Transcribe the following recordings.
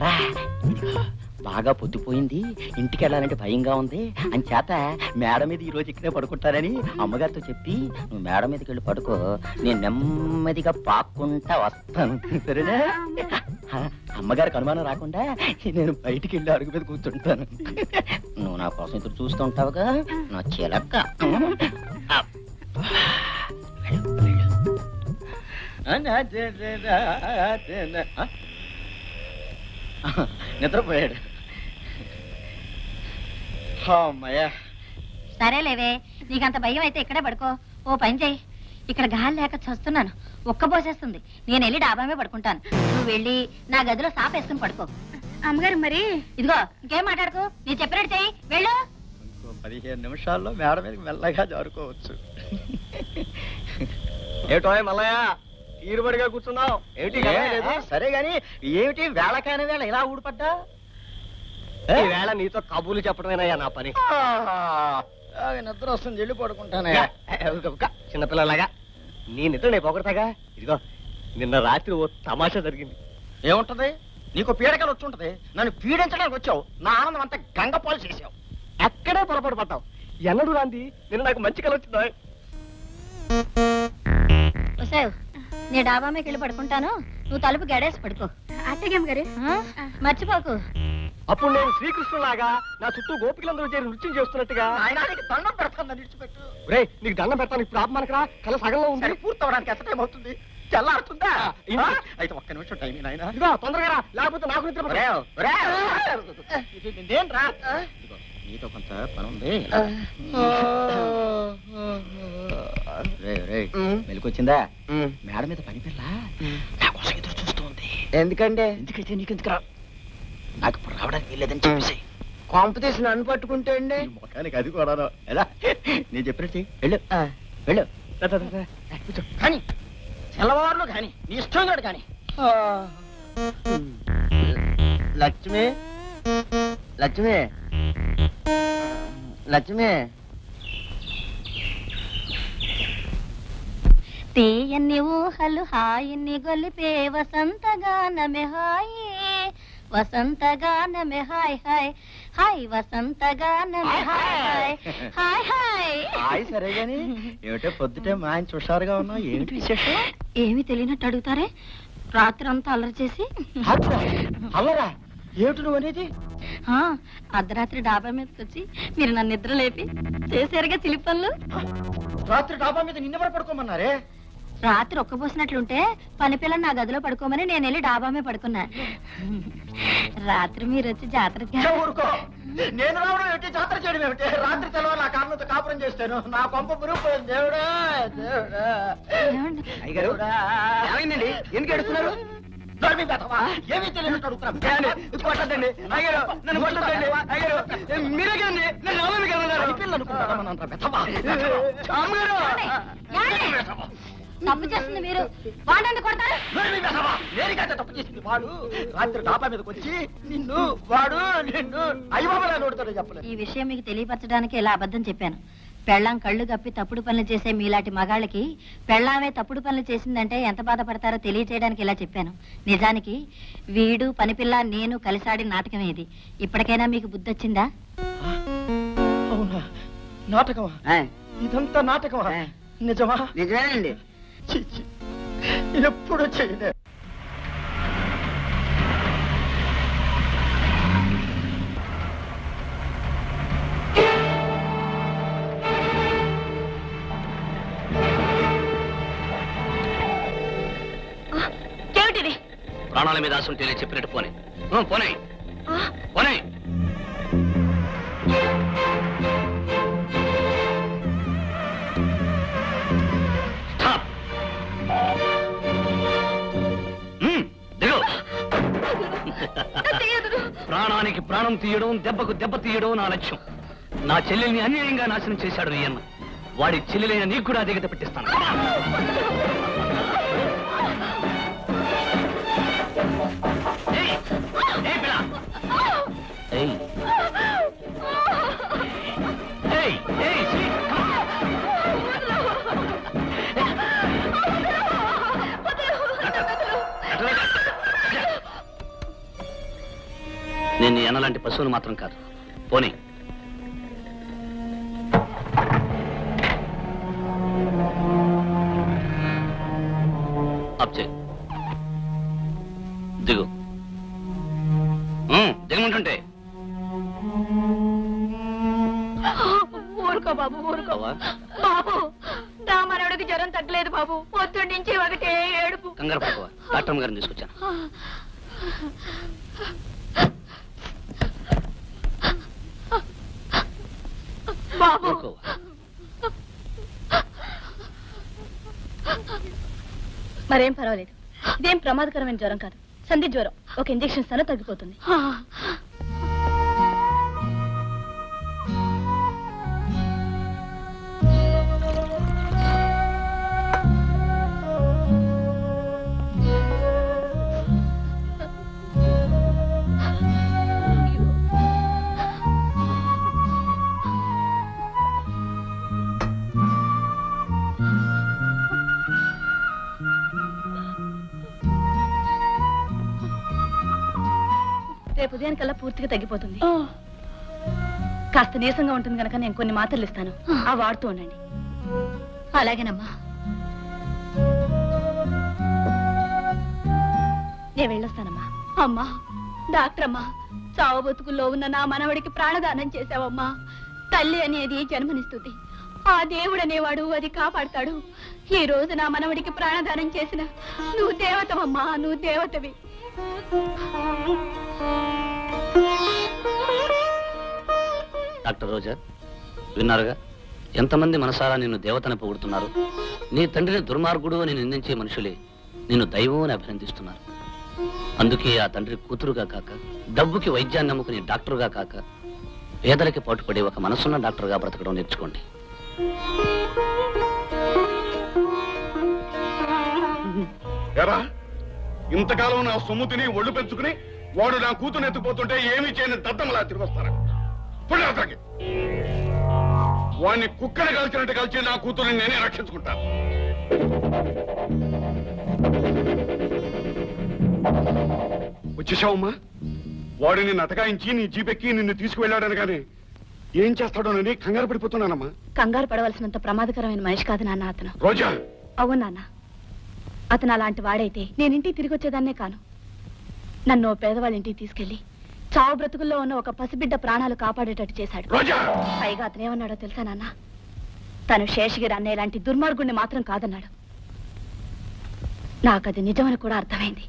రా బాగా పొద్దుపోయింది, ఇంటికి వెళ్ళాలంటే భయంగా ఉంది అని చేత మేడ మీద ఈ రోజు ఇక్కడే పడుకుంటానని అమ్మగారితో చెప్పి నువ్వు మేడ మీదకి వెళ్ళి పడుకో, నేను నెమ్మదిగా పాక్కుంటా వస్తాను, సరేనా? అమ్మగారికి అనుమానం రాకుండా నేను బయటికి వెళ్ళి అడుగు మీద కూర్చుంటాను. నువ్వు నా కోసం ఇప్పుడు చూస్తూ ఉంటావుగా నా చిలక్క. నిద్రపోయాడు. సరేలేవే, నీకంత భయం అయితే ఇక్కడే పడుకో. ఓ పని చెయ్యి, ఇక్కడ గాలి లేక చస్తున్నాను, ఒక్కబోసేస్తుంది. నేను వెళ్ళి డాబామే పడుకుంటాను, నువ్వు వెళ్ళి నా గదిలో సాపేసుకుని పడుకో. అమ్మగారు మరి ఇదిగో ఇంకేం మాట్లాడుకో, నేను చెప్పినట్టు చెయ్యి, వెళ్ళు. ఇంకో 15 నిమిషాల్లో మేడ మీదకి మెల్లగా జారుకోవచ్చు. ఏటో మల్లయ్య తీరుబడిగా కూర్చున్నావు ఏమిటి? సరే గాని ఏమిటి వేళకాని వేళ ఇలా ఊడిపడ్డా? ఈ వేళ నీతో కబుర్లు చెప్పడమేనయ్యా నా పని. నిద్ర వస్తుంది, వెళ్ళి పడుకుంటానే. చిన్నపిల్లలాగా నీ నిద్ర నేను పొగడతాగా. ఇదిగో నిన్న రాత్రి ఓ తమాషా జరిగింది. ఏముంటది? నీకు పీడకలు వచ్చి ఉంటది, నన్ను పీడించడానికి వచ్చావు, నా ఆనందం అంతా గంగపాలు చేసావు. అక్కడే పొరపాటు పడ్డావు. ఎన్నడూ రాంది నిన్న నాకు మంచి కల వచ్చిందా? నీ డాబా మీకు వెళ్ళి పడుకుంటాను, నువ్వు తలుపు గడేసి పడుకో. అట్టగేం గారు మర్చిపోకు. అప్పుడు నేను శ్రీకృష్ణులాగా నా చుట్టూ గోపికలందరూ చేరి నృత్యం చేస్తున్నట్టుగా దండం పెడతాను, విడిచిపెట్టు. రే నీకు దండం పెడతాను, ఇప్పుడు ఆపమనకరా, కళ సగంలో ఉంది. పూర్తవడానికి ఎంత టైం అవుతుంది? తెల్లారుతుందా? అయితే ఒక్క నిమిషం టైం నాయన. ఇదిగో తొందరగా రా, లేకపోతే నాకు నిద్ర. నీతో కొంత పని ఉంది. మెలికొచ్చిందా? మేడ మీద పని పిల్ల నా కోసం ఎదురు చూస్తూ ఉంది. ఎందుకంటే ఎందుకైతే నీకెందుకు రా, నాకు ఇప్పుడు రావడానికి వీల్లేదని చెప్పేసి కొంప తీసి నన్ను పట్టుకుంటే అండి మొఖానికి అది కూడా ఎలా నేను చెప్పినట్టు వెళ్ళు వెళ్ళు. కానీ తెల్లవారులు కానీ నీ ఇష్టం కాదు కానీ. లక్ష్మి లక్ష్మి లక్ష్మి తీయన్ని ఊహలు హాయిని గొలిపే వసంతగానమే హాయి, వసంతగానమే హాయ్ హాయ్ హాయ్, వసంతగానమే హాయ్ హాయ్ హాయ్. హాయ్ సరే గాని ఏమిటో పొద్దుటే మా ఆయన హుషారుగా ఉన్నావు, ఏమిటి విశేషం? ఏమి తెలియనట్టు అడుగుతారే, రాత్రి అంతా అల్లరి చేసి. అల్లరా? ఏమిటి నువ్వు అనేది? అర్ధరాత్రి డాబా మీదకి వచ్చి మీరు నన్ను నిద్ర లేపి చేశారుగా చిలిపి పనులు. రాత్రి డాబా మీద నిన్నెవరు పడుకోమన్నారే? రాత్రి ఒక్కబోసినట్లుంటే పని పిల్లని నా గదిలో పడుకోమని నేను వెళ్ళి డాబామే పడుకున్నా. రాత్రి మీరు వచ్చి జాతర ఊరుకో, నేను రావడం ఏమిటి, జాతర చేయడం ఏమిటి? రాత్రి తెలవాలి ఆ కారణంతో కాపురం చేస్తాను, నా కొంప మురిగిపోయింది. దేవుడా దేవుడా. ఏమైందండి? ఎందుకు ఎడుతున్నారు? ఏమీ తెలియనట్టు అడుగుతున్నాను. కొట్టద్దండి అయ్యారు, నన్ను కొట్టద్దండి అయ్యారు, మీరే కదండి నన్ను నవ్వమి తప్పు చేస్తుంది మీరు, వాడండి కొడతారు. తప్పు చేసింది వాడు. రాత్రి డాబా మీదకి వచ్చి నిన్ను వాడు నిన్ను అయ్యబాబా నోడుతాడు చెప్పలేదు. ఈ విషయం మీకు తెలియపరచడానికి ఇలా అబద్ధం చెప్పాను. పెళ్ళాం కళ్ళు కప్పి తప్పుడు పనులు చేసే మీలాంటి మగాళ్ళకి పెళ్ళామే తప్పుడు పనులు చేసిందంటే ఎంత బాధపడతారో తెలియచేయడానికి ఇలా చెప్పాను. నిజానికి వీడు పనిపిల్ల నేను కలిసాడి నాటకమే ఇది. ఇప్పటికైనా మీకు బుద్ధి వచ్చిందా? అవునా? నాటకమా? ఇదంతా నాటకమా? నిజమా? నిజమేనండి. ఎప్పుడు చేయలే. ప్రాణాల మీద ఆశ ఉంటే చెప్పినట్టు పోనీ పోనీ పోనీ. ప్రాణానికి ప్రాణం తీయడం, దెబ్బకు దెబ్బ తీయడం నా లక్ష్యం. నా చెల్లెల్ని అన్యాయంగా నాశనం చేశాడు ఈయన్న. వాడి చెల్లెలైన నీకు కూడా అధిగత పెట్టిస్తాను. నేను నీ అన్నలాంటి పశువులు మాత్రం కాదు. పోనీ. అప్ చేయి. దిగు. దిగమంటుంటే. ఊరుకో బాబు, ఊరుకో బావా, బాబు. నా మనవడికి జ్వరం తగ్గలేదు బాబు. పొద్దున్న నుంచి ఒకటే ఏడుపు. కంగారు పడకవా, డాక్టర్ గారిని తీసుకొచ్చాను. బాబు ఊరుకోవా. మరేం పర్వాలేదు. ఇదేం ప్రమాదకరమైన జ్వరం కాదు, సంధి జ్వరం. ఒక ఇంజెక్షన్ ఇస్తానో తగ్గిపోతుంది. రేపు ఉదయానికల్లా పూర్తిగా తగ్గిపోతుంది. కాస్త నీరసంగా ఉంటుంది కనుక నేను కొన్ని మాత్రలు ఇస్తాను, ఆ వాడుతూ ఉండండి. అలాగేనమ్మా. నేను వెళ్ళొస్తానమ్మా. అమ్మా, డాక్టర్ అమ్మా, చావు బతుకుల్లో ఉన్న నా మనవడికి ప్రాణదానం చేశావమ్మా. తల్లి అనేది జన్మనిస్తుంది, ఆ దేవుడు అనేవాడు అది కాపాడతాడు. ఈ రోజు నా మనవడికి ప్రాణదానం చేసిన నువ్వు దేవతవమ్మా, నువ్వు దేవతవి. డాక్టర్ రోజా, విన్నారుగా ఎంతమంది మనసారా నిన్ను దేవతని పొగుడుతున్నారు. నీ తండ్రిని దుర్మార్గుడు అని నిందించే మనుషులే నిన్ను దైవం అని అభినందిస్తున్నారు. అందుకే ఆ తండ్రి కూతురుగా కాక, డబ్బుకి వైద్యాన్ని నమ్ముకునే డాక్టరుగా కాక, పేదలకి పాటుపడే ఒక మనసున్న డాక్టర్గా బ్రతకడం నేర్చుకోండి. ఇంతకాలం నా సొమ్ము తిని ఒళ్ళు పెంచుకుని వాడు నా కూతురు ఎత్తుకుపోతుంటే ఏమీ చేయని దద్దమలా తిరిగి వస్తారా? వాడిని కుక్కని కలిసినట్టు కలిసి నా కూతురుని నేనే రక్షించుకుంటాను. వచ్చేసావమ్మా? వాడు నిన్ను అతకాయించి నీ జీపెక్కి నిన్ను తీసుకువెళ్ళాడని కానీ ఏం చేస్తాడోనని కంగారు పడిపోతున్నానమ్మా. కంగారు పడవలసినంత ప్రమాదకరమైన మనిషి కాదు నాన్న అతను. రోజా, అవును నాన్న, అతను అలాంటి వాడైతే నేను ఇంటికి తిరిగి వచ్చేదాన్నే కాను. నన్ను ఓ పేదవాళ్ళ ఇంటికి తీసుకెళ్లి చావు బ్రతుకుల్లో ఉన్న ఒక పసిబిడ్డ ప్రాణాలు కాపాడేటట్టు చేశాడు. పైగా అతను ఏమన్నాడో తెలుసా నాన్న? తను శేషగిరి అన్నయ్య లాంటి దుర్మార్గుణ్ణి మాత్రం కాదన్నాడు. నాకది నిజమని కూడా అర్థమైంది.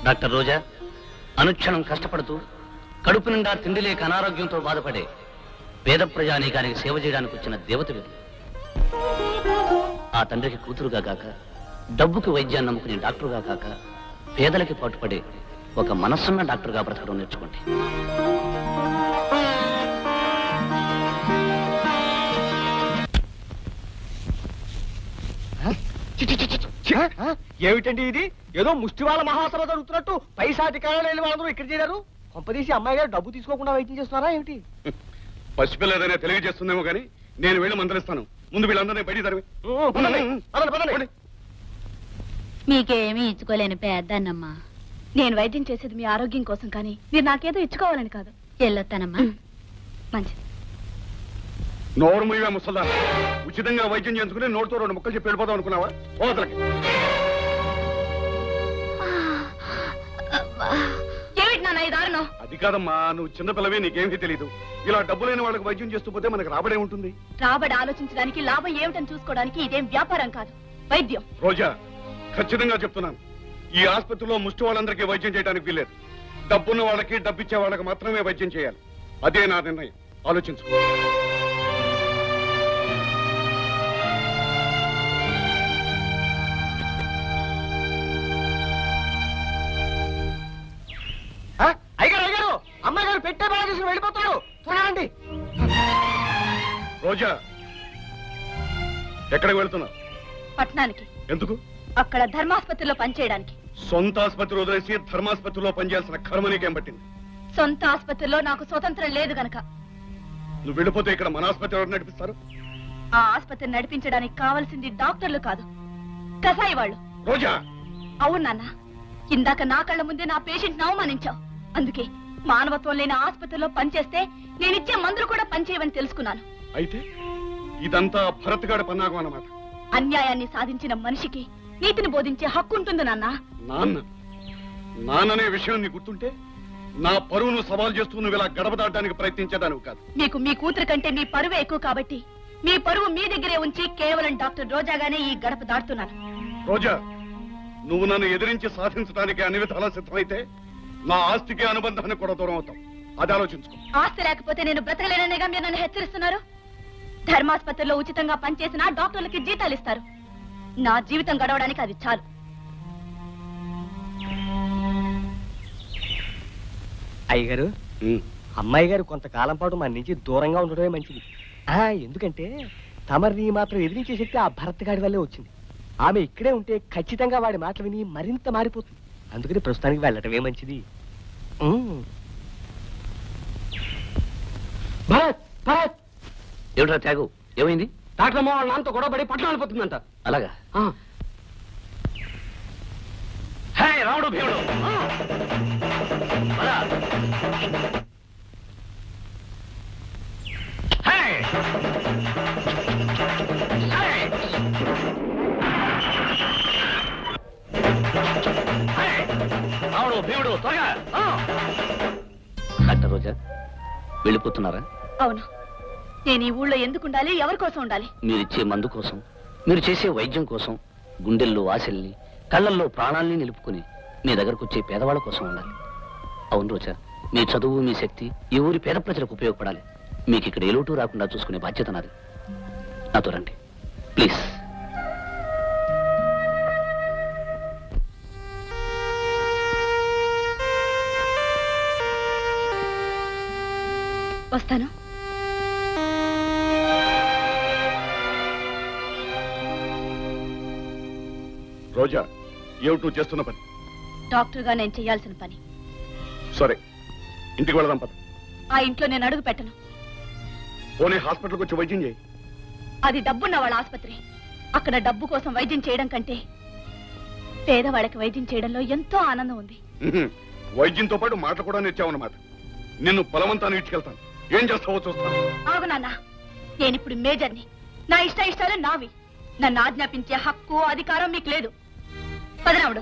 డాక్టర్ రోజా, అనుక్షణం కష్టపడుతూ కడుపు నిండా తిండి లేక అనారోగ్యంతో బాధపడే పేద ప్రజానీకానికి సేవ చేయడానికి వచ్చిన దేవతలు. ఆ తండ్రికి కూతురుగా కాక, డబ్బుకి వైద్యాన్ని నమ్ముకునే డాక్టరుగా కాక, పేదలకి పాటుపడే ఒక మనస్సున్న డాక్టర్గా బ్రతకడం నేర్చుకోండి. ఏమిటండి ఇది? ఏదో ముష్టివాళ్ళ మహాసభ జరుగుతున్నట్టు పైసాధికారులు వెళ్ళి వాళ్ళందరూ ఇక్కడ చేరారు. కొంపదీసి అమ్మాయి గారు డబ్బు తీసుకోకుండా వైద్యం చేస్తున్నారా ఏమిటి? పసిపిల్లదైనా తెలియజేస్తుందేమో కానీ నేను వెళ్ళి మందలిస్తాను. ముందు వీళ్ళందరినీ బయట తరివి. మీకేమీ ఇచ్చుకోలేని పెద్దన్నమ్మా. నేను వైద్యం చేసేది మీ ఆరోగ్యం కోసం, కానీ మీరు నాకేదో ఇచ్చుకోవాలని కాదు. వెళ్ళొస్తానమ్మా. మంచిది. నోరు ముయ్యవే ముసల్దా. ఉచితంగా వైద్యం చేసుకుని నోటితో 2 ముక్కలు చెప్పి వెళ్ళిపోదాం అనుకున్నావా? ఓతలకి ఏమిటి నాన్న ఈ దారుణం? అది కాదమ్మా, నువ్వు చిన్నపిల్లవే, నీకేమీ తెలీదు. ఇలా డబ్బు లేని వాళ్ళకి వైద్యం చేస్తూ పోతే మనకు రాబడే ఉంటుంది. రాబడి ఆలోచించడానికి, లాభం ఏమిటని చూసుకోవడానికి ఇదేం వ్యాపారం కాదు, వైద్యం. రోజా, ఖచ్చితంగా చెప్తున్నాను, ఈ ఆసుపత్రిలో ముష్టి వాళ్ళందరికీ వైద్యం చేయడానికి వీల్లేదు. డబ్బున్న వాళ్ళకి, డబ్బిచ్చే వాళ్ళకి మాత్రమే వైద్యం చేయాలి. అదే నా నిర్ణయం. ఆలోచించు. అయ్యారు అమ్మాయి గారు పెట్టే బాగా తీసుకుని వెళ్ళిపోతాడు. చూడండి. రోజా, ఎక్కడికి వెళ్తున్నావు? పట్టణానికి. ఎందుకు? అక్కడ ధర్మాసుపత్రిలో పనిచేయడానికి. సొంత ఆసుపత్రి వదిలేసి ధర్మాసుపత్రిలో పనిచేయాల్సిన కర్మ నీకేం పట్టింది? సొంత ఆసుపత్రిలో నాకు స్వతంత్రం లేదు గనక. నువ్వు వెళ్ళిపోతే ఇక్కడ మన ఆసుపత్రి ఎవరు నడిపిస్తారు? ఆ ఆసుపత్రి నడిపించడానికి కావాల్సింది డాక్టర్లు కాదు, కసాయి వాళ్ళు. రోజా అవును నాన్న, ఇందాక నా కళ్ళ ముందే నా పేషెంట్ అవమానించావు. అందుకే మానవత్వం లేని ఆసుపత్రిలో పనిచేస్తే నేనిచ్చే మందులు కూడా పనిచేయవని తెలుసుకున్నాను. అయితే ఇదంతా భరత్ గాడి పన్నాగం అన్నమాట. అన్యాయాన్ని సాధించిన మనిషికి నీతిని బోధించే హక్కు ఉంటుంది నాన్న. నాన్ననే విషయం నీ గుర్తుంటే నా పరువును సవాల్ చేస్తూ నువ్వు ఇలా గడప దాటడానికి ప్రయత్నించేదానివి కాదు. మీకు మీ కూతురు కంటే మీ పరువే ఎక్కువ కాబట్టి మీ పరువు మీ దగ్గరే ఉంచి కేవలం డాక్టర్ రోజాగానే ఈ గడప దాటుతున్నాను. రోజా, నువ్వు నన్ను ఎదిరించి సాధించడానికి అన్ని విధాలా సిద్ధమైతే నా ఆస్తికి అనుబంధానికి కూడా దూరం అవుతాం. అది ఆలోచించుకో. ఆస్తి లేకపోతే నేను బ్రతకలేననేగా మీరు నన్ను హెచ్చరిస్తున్నారు. ధర్మాసుపత్రిలో ఉచితంగా పనిచేసిన డాక్టర్లకి జీతాలు ఇస్తారు. నా జీవితం గడవడానికి అది చాలు. అయ్యగారు, అమ్మాయి గారు కొంతకాలం పాటు మన నుంచి దూరంగా ఉండడమే మంచిది. ఎందుకంటే తమరిని మాత్రం ఎదిరించే శక్తి ఆ భరత్ గాడి వల్లే వచ్చింది. ఆమె ఇక్కడే ఉంటే ఖచ్చితంగా వాడి మాటలు విని మరింత మారిపోతుంది. అందుకని ప్రస్తుతానికి వెళ్ళటమే మంచిది. భరత్ భరత్ ఏమిట్రా త్యాగు, ఏమైంది? డాక్టర్ అమ్మ వాళ్ళ నాన్నతో గొడవపడి పట్టణం వెళ్ళిపోతుందంట. అలాగా? హే రాముడు భీముడు, పద. హే! హే! హే! రాముడు భీముడు త్వరగా. డాక్టర్ రోజా వెళ్ళిపోతున్నారా? అవును, నేను ఈ ఊళ్ళో ఎందుకు ఉండాలి, ఎవరి కోసం ఉండాలి? మీరిచ్చే మందు కోసం, మీరు చేసే వైద్యం కోసం, గుండెల్లో ఆశల్ని కళ్ళల్లో ప్రాణాల్ని నిలుపుకుని మీ దగ్గరకు వచ్చే పేదవాళ్ళ కోసం ఉండాలి. అవును రోజా, మీ చదువు మీ శక్తి ఈ ఊరి పేద ప్రజలకు ఉపయోగపడాలి. మీకు ఇక్కడ ఏ లోటు రాకుండా చూసుకునే బాధ్యత నాది. నాతో రండి ప్లీజ్. వస్తాను. రోజా, ఏమిటి నువ్వు చేస్తున్న పని? డాక్టర్ గా నేను చేయాల్సిన పని. సరే, ఇంటికి వెళదాం పద. ఆ ఇంట్లో నేను అడుగు పెట్టను. పోనీ హాస్పిటల్కి వచ్చి వైద్యం చేయి. అది డబ్బున్న వాళ్ళ ఆసుపత్రి. అక్కడ డబ్బు కోసం వైద్యం చేయడం కంటే పేదవాళ్ళకి వైద్యం చేయడంలో ఎంతో ఆనందం ఉంది. వైద్యంతో పాటు మాట కూడా నేర్చావన్నమాట. నిన్ను బలవంతాన్ని ఇచ్చుకెళ్తాను. ఏం చేస్తావో చూస్తాను. ఆగు నాన్న, నేనిప్పుడు మేజర్ని. నా ఇష్టాలు నావి. నన్ను ఆజ్ఞాపించే హక్కు అధికారం మీకు లేదు. పదరాముడు.